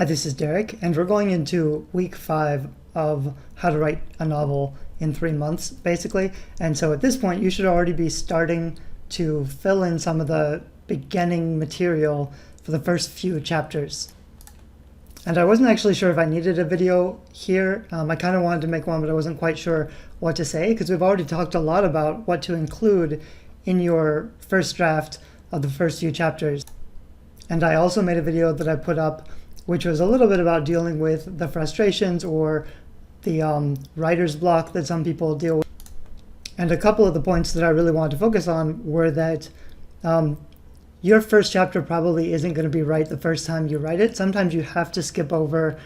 Hi, this is Derek, and we're going into week 5 of how to write a novel in 3 months, basically. And so at this point, you should already be starting to fill in some of the beginning material for the first few chapters. And I wasn't actually sure if I needed a video here. I kind of wanted to make one, but I wasn't quite sure what to say, because we've already talked a lot about what to include in your first draft of the first few chapters. And I also made a video that I put up which was a little bit about dealing with the frustrations or the writer's block that some people deal with. And a couple of the points that I really wanted to focus on were that your first chapter probably isn't going to be right the first time you write it. Sometimes you have to skip over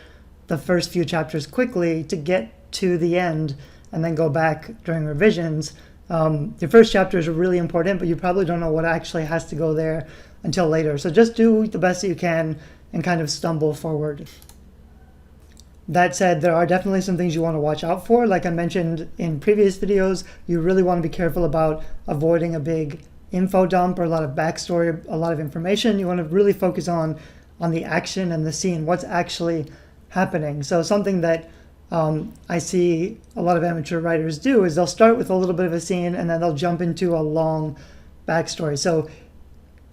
the first few chapters quickly to get to the end and then go back during revisions. Your first chapters are really important, but you probably don't know what actually has to go there until later. So just do the best that you can and kind of stumble forward. That said, there are definitely some things you want to watch out for. Like I mentioned in previous videos, you really want to be careful about avoiding a big info dump or a lot of backstory, a lot of information. You want to really focus on the action and the scene, what's actually happening. So something that I see a lot of amateur writers do is they'll start with a little bit of a scene and then they'll jump into a long backstory. So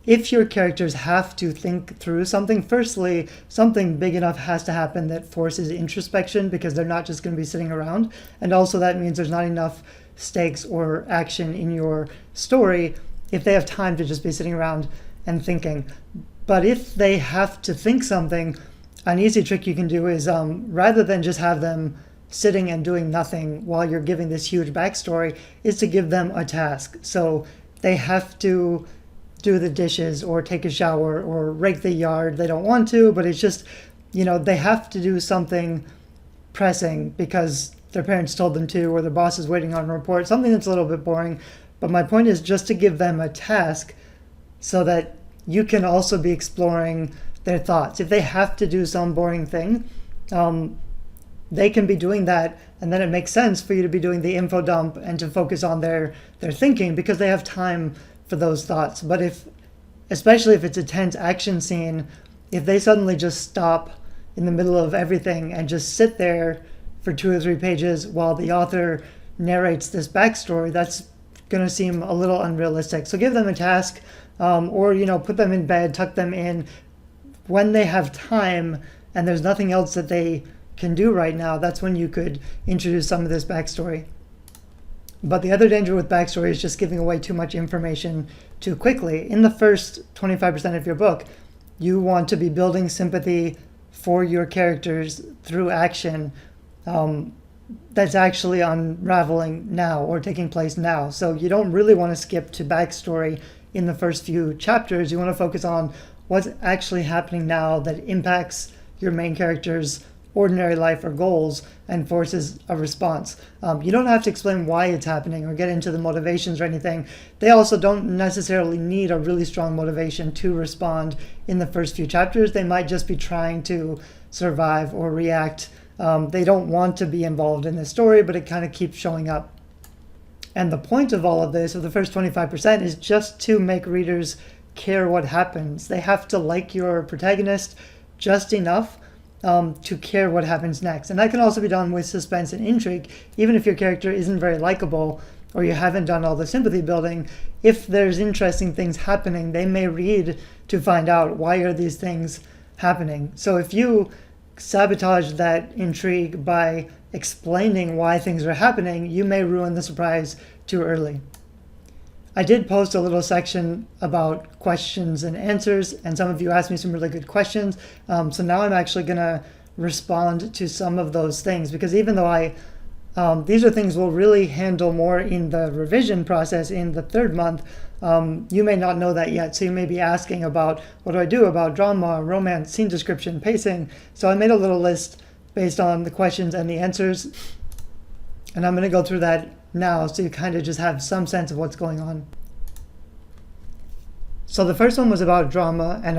if your characters have to think through something, firstly, something big enough has to happen that forces introspection, because they're not just going to be sitting around. And also that means there's not enough stakes or action in your story if they have time to just be sitting around and thinking. But if they have to think something, an easy trick you can do is rather than just have them sitting and doing nothing while you're giving this huge backstory, is to give them a task. So they have to do the dishes or take a shower or rake the yard. They don't want to, but it's just, they have to do something pressing because their parents told them to, or their boss is waiting on a report, something that's a little bit boring. But my point is just to give them a task so that you can also be exploring their thoughts. If they have to do some boring thing, they can be doing that, and then it makes sense for you to be doing the info dump and to focus on their thinking because they have time for those thoughts. But especially if it's a tense action scene, if they suddenly just stop in the middle of everything and just sit there for 2 or 3 pages while the author narrates this backstory, that's going to seem a little unrealistic. So give them a task, or put them in bed, tuck them in. When they have time and there's nothing else that they can do right now, that's when you could introduce some of this backstory. But the other danger with backstory is just giving away too much information too quickly. In the first 25% of your book, you want to be building sympathy for your characters through action that's actually unraveling now or taking place now. So you don't really want to skip to backstory in the first few chapters. You want to focus on what's actually happening now that impacts your main character's ordinary life or goals and forces a response. You don't have to explain why it's happening or get into the motivations or anything. They also don't necessarily need a really strong motivation to respond in the first few chapters. They might just be trying to survive or react. They don't want to be involved in this story, but it kind of keeps showing up. And the point of all of this, of the first 25%, is just to make readers care what happens. They have to like your protagonist just enough to care what happens next. And that can also be done with suspense and intrigue. Even if your character isn't very likable or you haven't done all the sympathy building, if there's interesting things happening, they may read to find out why are these things happening. So if you sabotage that intrigue by explaining why things are happening, you may ruin the surprise too early. I did post a little section about questions and answers, and some of you asked me some really good questions. So now I'm actually going to respond to some of those things, because even though these are things we'll really handle more in the revision process in the 3rd month, you may not know that yet. So you may be asking about, what do I do about drama, romance, scene description, pacing? So I made a little list based on the questions and the answers, and I'm going to go through that now so you kind of just have some sense of what's going on. So the first one was about drama and